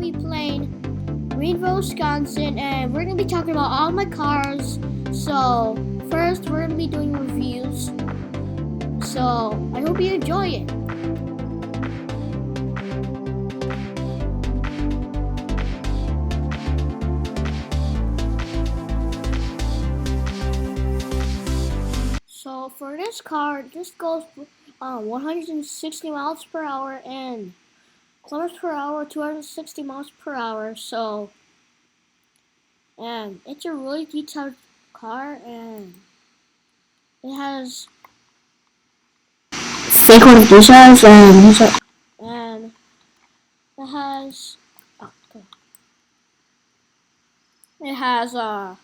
be playing Greenville, Wisconsin, and we're gonna be talking about all my cars. So first, we're gonna be doing reviews. So I hope you enjoy it. So for this car, this goes 160 miles per hour and kilometers per hour, 260 miles per hour. So, and it's a really detailed car, and it has fake qualifications and it has oh, okay. It has I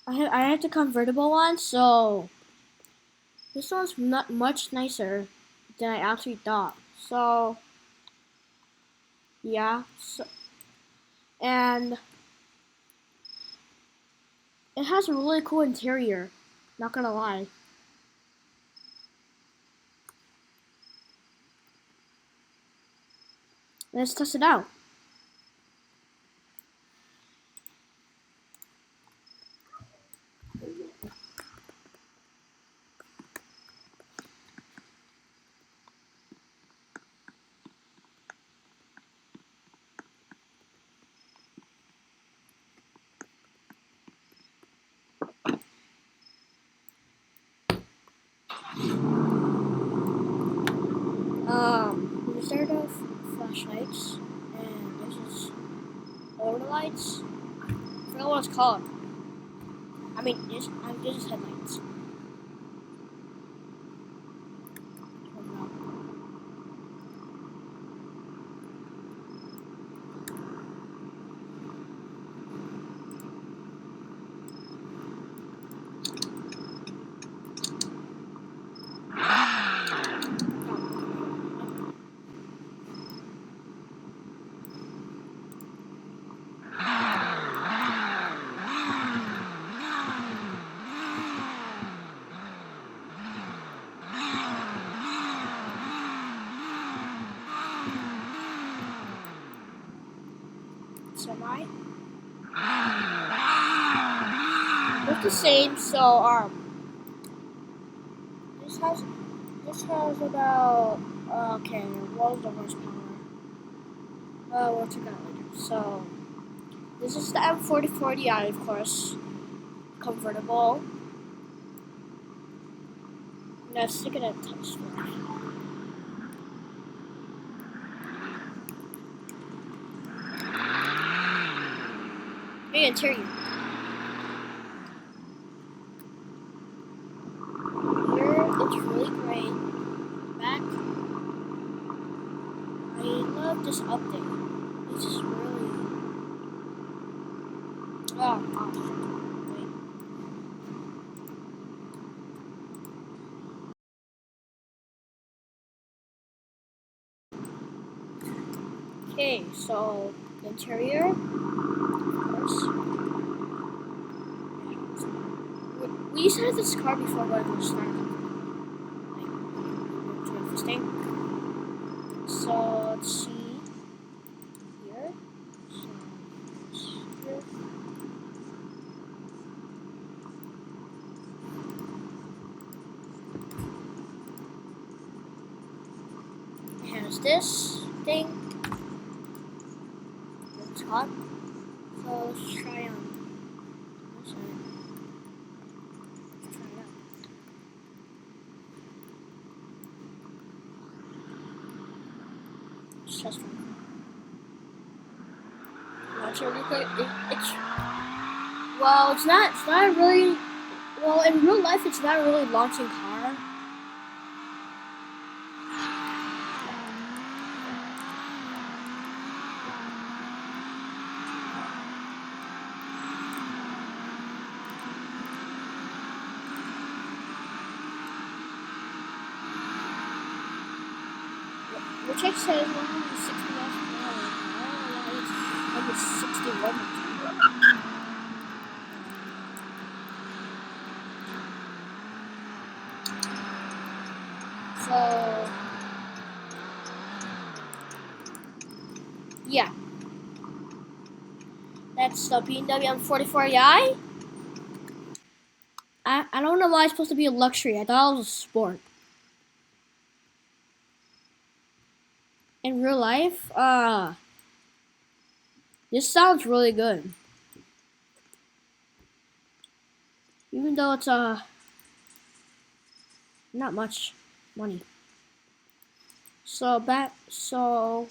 had the convertible one, so this one's not much nicer than I actually thought. So yeah, and it has a really cool interior. Not gonna lie. Let's test it out. These are the flashlights, and this is all the lights. I forgot what it's called. This is headlights. Semi. It's the same. So this has about okay. What was the horsepower? We'll check out later. So this is the M4040i, of course, convertible. Let's stick it at touch. Hey, interior. Here, it's really great. Back, I love this update. It's just really. Oh gosh. Wait. Okay, so the interior, of course. We used to have this car before when we started like this thing. So let's see here. So here. It has this thing. It's hot. So let's try on this side. Let's try it out. It's just fun. Watch it real quick. It's not really. Well, in real life, it's not really launching car. Which I said 160 miles per hour. I don't know why it's 61 miles per hour. So Yeah. That's the BMW M44i. I don't know why it's supposed to be a luxury. I thought it was a sport. In real life, this sounds really good. Even though it's not much money. So back so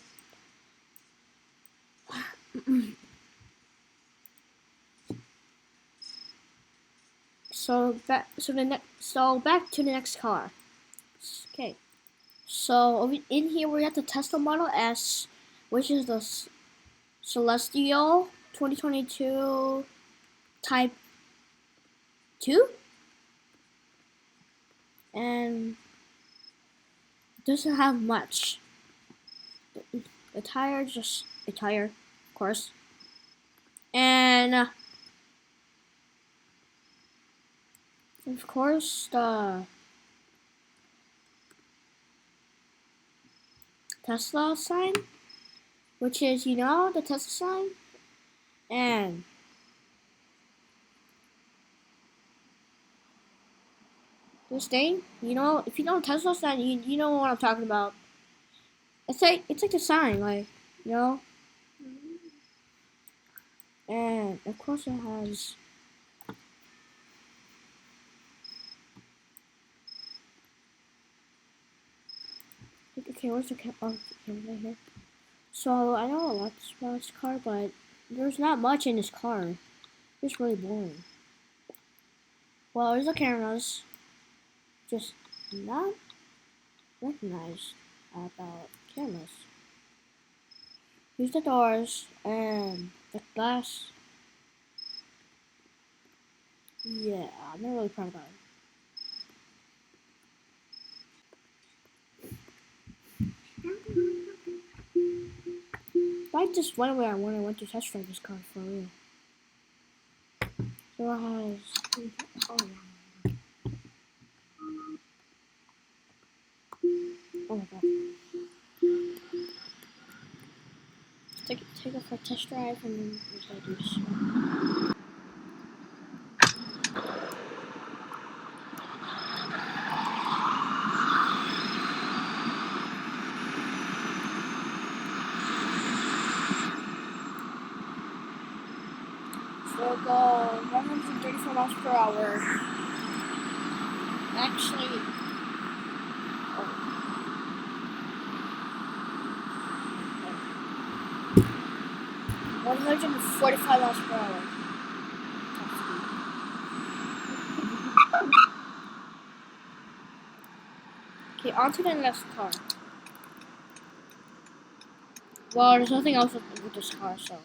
back to the next car. Okay. So in here we have the Tesla Model S, which is the Celestial 2022 Type 2, and it doesn't have much. The tire, just a tire, of course, and of course the Tesla sign, which is, the Tesla sign, and this thing, if you know Tesla sign, you know what I'm talking about. It's like the sign, like, you know, and of course it has. Okay, where's the camera? Oh, the camera right here. So I know a lot about this car, but there's not much in this car. It's really boring. Well, there's the cameras, just not recognized about cameras. Here's the doors and the glass. Yeah, I'm not really proud about it. I just went where when I went to test drive this car for real. So it has. Oh my god. Take it for a test drive and then we gotta do this. So we'll go 134 miles per hour. Actually, 145 miles per hour. Okay, on to the next car. Well, there's nothing else with this car, so.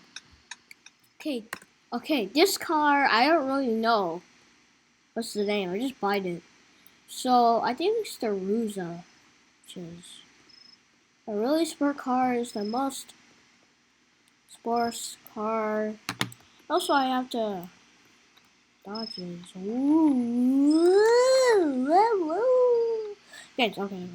Okay, this car, I don't really know what's the name. I just bought it. So, I think it's the Ruza, which is a really sport car. It's the most sports car. Also, I have the Dodges. Ooh, woo, woo, woo. Okay,